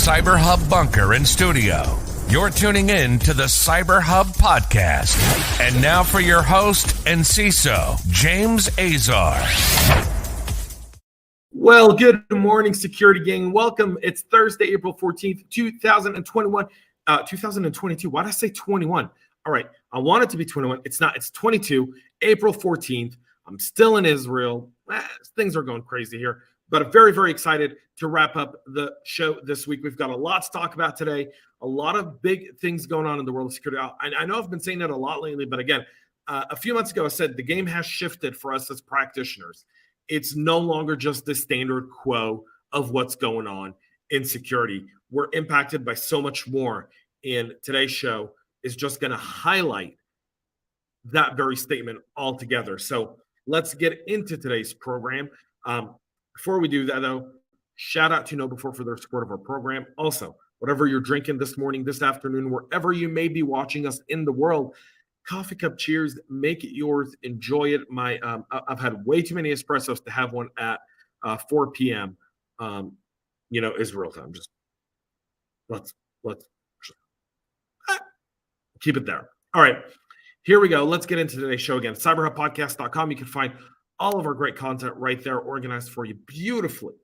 CyberHub bunker and studio. You're tuning in to the CyberHub Podcast. And now for your host and CISO, James Azar. Well, good morning, security gang. Welcome. It's Thursday, April 14th, 2021. 2022. Why did I say 21? All right. I want it to be 21. It's not. It's 22, April 14th. I'm still in Israel. Things are going crazy here, but I'm very, very excited to wrap up the show this week. We've got a lot to talk about today. A lot of big things going on in the world of security. I know I've been saying that a lot lately, but again, a few months ago, I said the game has shifted for us as practitioners. It's no longer just the standard quo of what's going on in security. We're impacted by so much more, and today's show is just going to highlight that very statement altogether. So let's get into today's program. Before we do that, though, shout out to KnowBe4 for their support of our program. Also, whatever you're drinking this morning, this afternoon, wherever you may be watching us in the world, coffee cup cheers, make it yours, enjoy it. I've had way too many espressos to have one at 4 p.m. Israel time. Just let's keep it there. All right, here we go. Let's get into today's show again. CyberHubPodcast.com. You can find all of our great content right there, organized for you beautifully,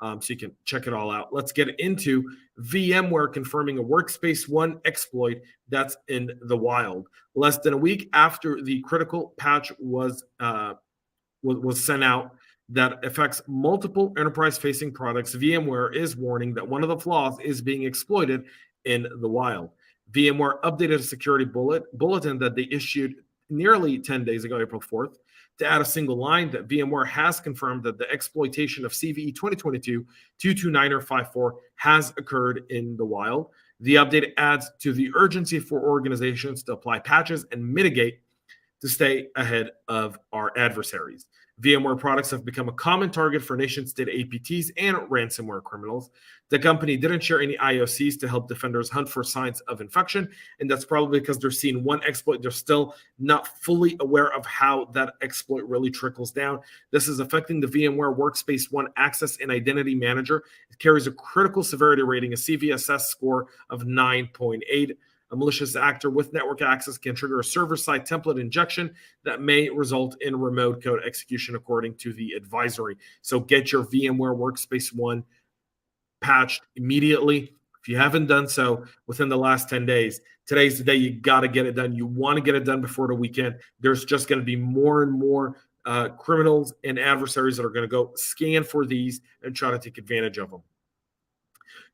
so you can check it all out. Let's get into VMware confirming a Workspace ONE exploit that's in the wild. Less than a week after the critical patch was sent out that affects multiple enterprise-facing products, VMware is warning that one of the flaws is being exploited in the wild. VMware updated a security bulletin that they issued nearly 10 days ago, April 4th, to add a single line that VMware has confirmed that the exploitation of CVE 2022-229-54 has occurred in the wild. The update adds to the urgency for organizations to apply patches and mitigate to stay ahead of our adversaries. VMware products have become a common target for nation-state APTs and ransomware criminals. The company didn't share any IOCs to help defenders hunt for signs of infection, and that's probably because they're seeing one exploit. They're still not fully aware of how that exploit really trickles down. This is affecting the VMware Workspace ONE Access and Identity Manager. It carries a critical severity rating, a CVSS score of 9.8. A malicious actor with network access can trigger a server-side template injection that may result in remote code execution, according to the advisory. So get your VMware Workspace ONE patched immediately. If you haven't done so within the last 10 days, today's the day you got to get it done. You want to get it done before the weekend. There's just going to be more and more criminals and adversaries that are going to go scan for these and try to take advantage of them.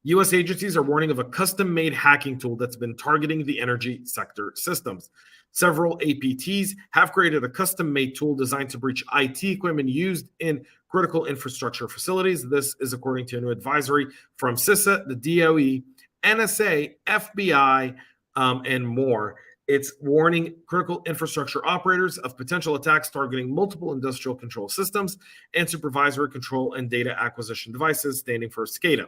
U.S. agencies are warning of a custom-made hacking tool that's been targeting the energy sector systems. Several APTs have created a custom-made tool designed to breach IT equipment used in critical infrastructure facilities. This is according to a new advisory from CISA, the DOE, NSA, FBI, and more. It's warning critical infrastructure operators of potential attacks targeting multiple industrial control systems and supervisory control and data acquisition devices, standing for SCADA.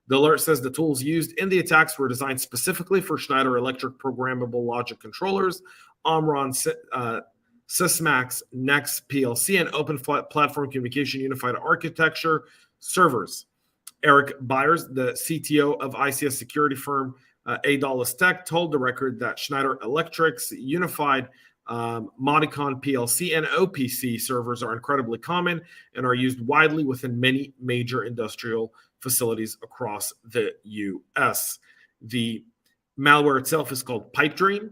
The alert says the tools used in the attacks were designed specifically for Schneider Electric programmable logic controllers, Omron Sysmax Next PLC, and Open Platform Communication Unified Architecture servers. Eric Byers, the CTO of ICS security firm Adalis Tech, told the record that Schneider Electric's unified Modicon PLC and OPC servers are incredibly common and are used widely within many major industrial facilities across the U.S. The malware itself is called Pipedream,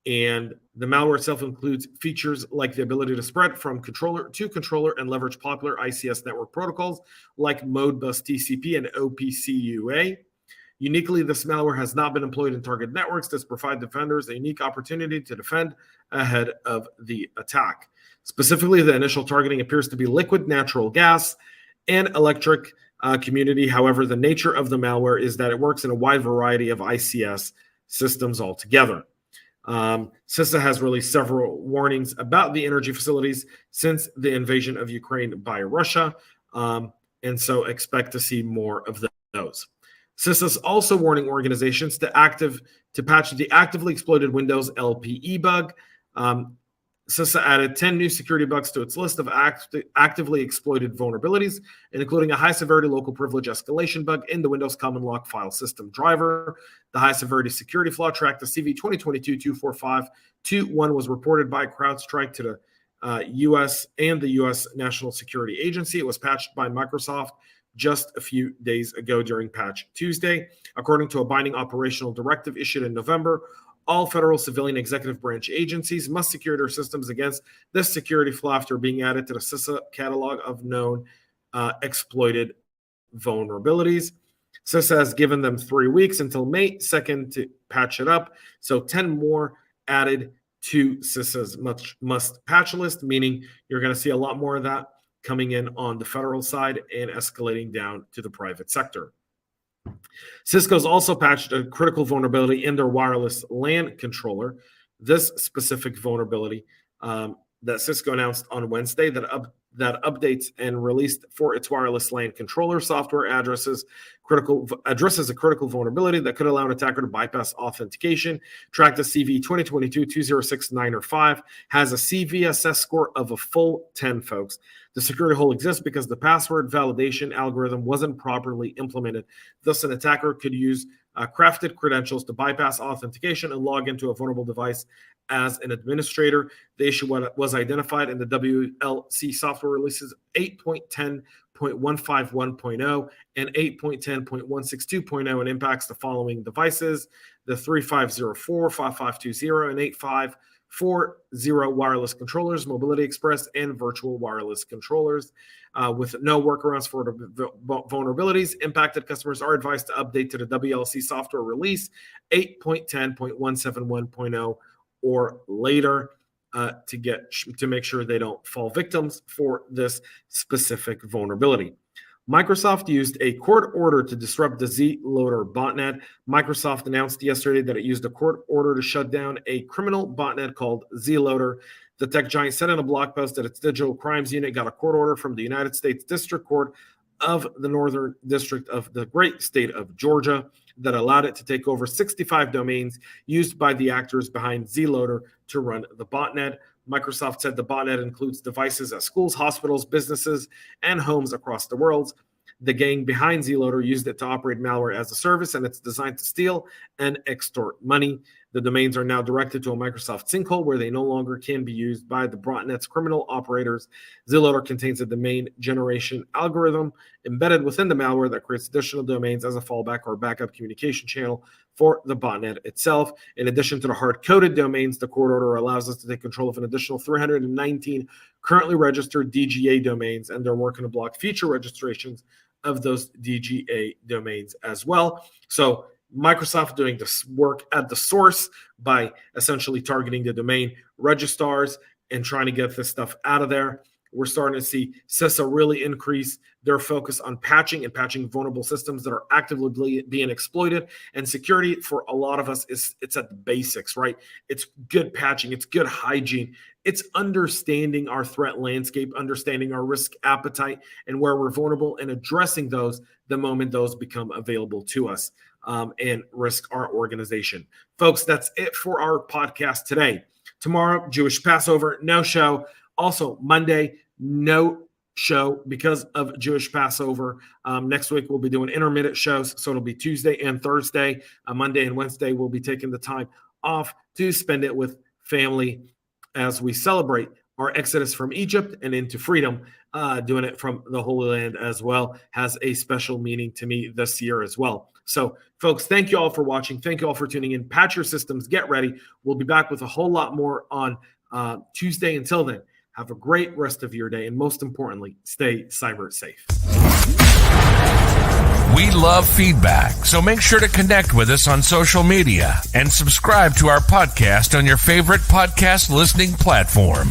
and the malware itself includes features like the ability to spread from controller to controller and leverage popular ICS network protocols like Modbus TCP and OPC UA. Uniquely, this malware has not been employed in target networks. This provides defenders a unique opportunity to defend ahead of the attack. Specifically, the initial targeting appears to be liquid natural gas and electric community. However, the nature of the malware is that it works in a wide variety of ICS systems altogether. CISA has released several warnings about the energy facilities since the invasion of Ukraine by Russia, and so expect to see more of those. CISA is also warning organizations to patch the actively exploited Windows LPE bug. CISA added 10 new security bugs to its list of actively exploited vulnerabilities, including a high-severity local privilege escalation bug in the Windows Common Lock file system driver. The high-severity security flaw tracked to CV 2022-24521 was reported by CrowdStrike to the U.S. and the U.S. National Security Agency. It was patched by Microsoft just a few days ago during Patch Tuesday. According to a binding operational directive issued in November, all federal civilian executive branch agencies must secure their systems against this security flaw after being added to the CISA catalog of known exploited vulnerabilities. CISA has given them 3 weeks until May 2nd to patch it up. So 10 more added to CISA's must patch list, meaning you're going to see a lot more of that coming in on the federal side and escalating down to the private sector. Cisco's also patched a critical vulnerability in their wireless LAN controller. This specific vulnerability that Cisco announced on Wednesday that updates and released for its wireless LAN controller software addresses a critical vulnerability that could allow an attacker to bypass authentication. Tracked to CV 2022-206-9 or 5, has a CVSS score of a full 10, folks. The security hole exists because the password validation algorithm wasn't properly implemented. Thus, an attacker could use crafted credentials to bypass authentication and log into a vulnerable device as an administrator. The issue was identified in the WLC software releases 8.10.151.0 and 8.10.162.0 and impacts the following devices: the 3504, 5520, and 8540 wireless controllers, Mobility Express, and virtual wireless controllers. With no workarounds for the vulnerabilities, impacted customers are advised to update to the WLC software release 8.10.171.0 or later to make sure they don't fall victims for this specific vulnerability. Microsoft used a court order to disrupt the Zloader botnet. Microsoft announced yesterday that it used a court order to shut down a criminal botnet called Zloader. The tech giant said in a blog post that its digital crimes unit got a court order from the United States District Court of the Northern District of the great state of Georgia that allowed it to take over 65 domains used by the actors behind Zloader to run the botnet. Microsoft said the botnet includes devices at schools, hospitals, businesses, and homes across the world. The gang behind Zloader used it to operate malware as a service, and it's designed to steal and extort money. The domains are now directed to a Microsoft sinkhole where they no longer can be used by the botnet's criminal operators. Zloader contains a domain generation algorithm embedded within the malware that creates additional domains as a fallback or backup communication channel for the botnet itself. In addition to the hard-coded domains, the court order allows us to take control of an additional 319 currently registered DGA domains, and they're working to block future registrations of those DGA domains as well. So Microsoft doing this work at the source by essentially targeting the domain registrars and trying to get this stuff out of there. We're starting to see CISA really increase their focus on patching and patching vulnerable systems that are actively being exploited. And security for a lot of us it's at the basics, right? It's good patching, it's good hygiene, it's understanding our threat landscape, understanding our risk appetite and where we're vulnerable and addressing those the moment those become available to us and risk our organization. Folks, that's it for our podcast today. Tomorrow, Jewish Passover, no show. Also, Monday, no show because of Jewish Passover. Next week, we'll be doing intermittent shows, so it'll be Tuesday and Thursday. Monday and Wednesday, we'll be taking the time off to spend it with family as we celebrate our exodus from Egypt and into freedom. Doing it from the Holy Land as well has a special meaning to me this year as well. So, folks, thank you all for watching. Thank you all for tuning in. Patch your systems. Get ready. We'll be back with a whole lot more on Tuesday. Until then, have a great rest of your day. And most importantly, stay cyber safe. We love feedback, so make sure to connect with us on social media and subscribe to our podcast on your favorite podcast listening platform.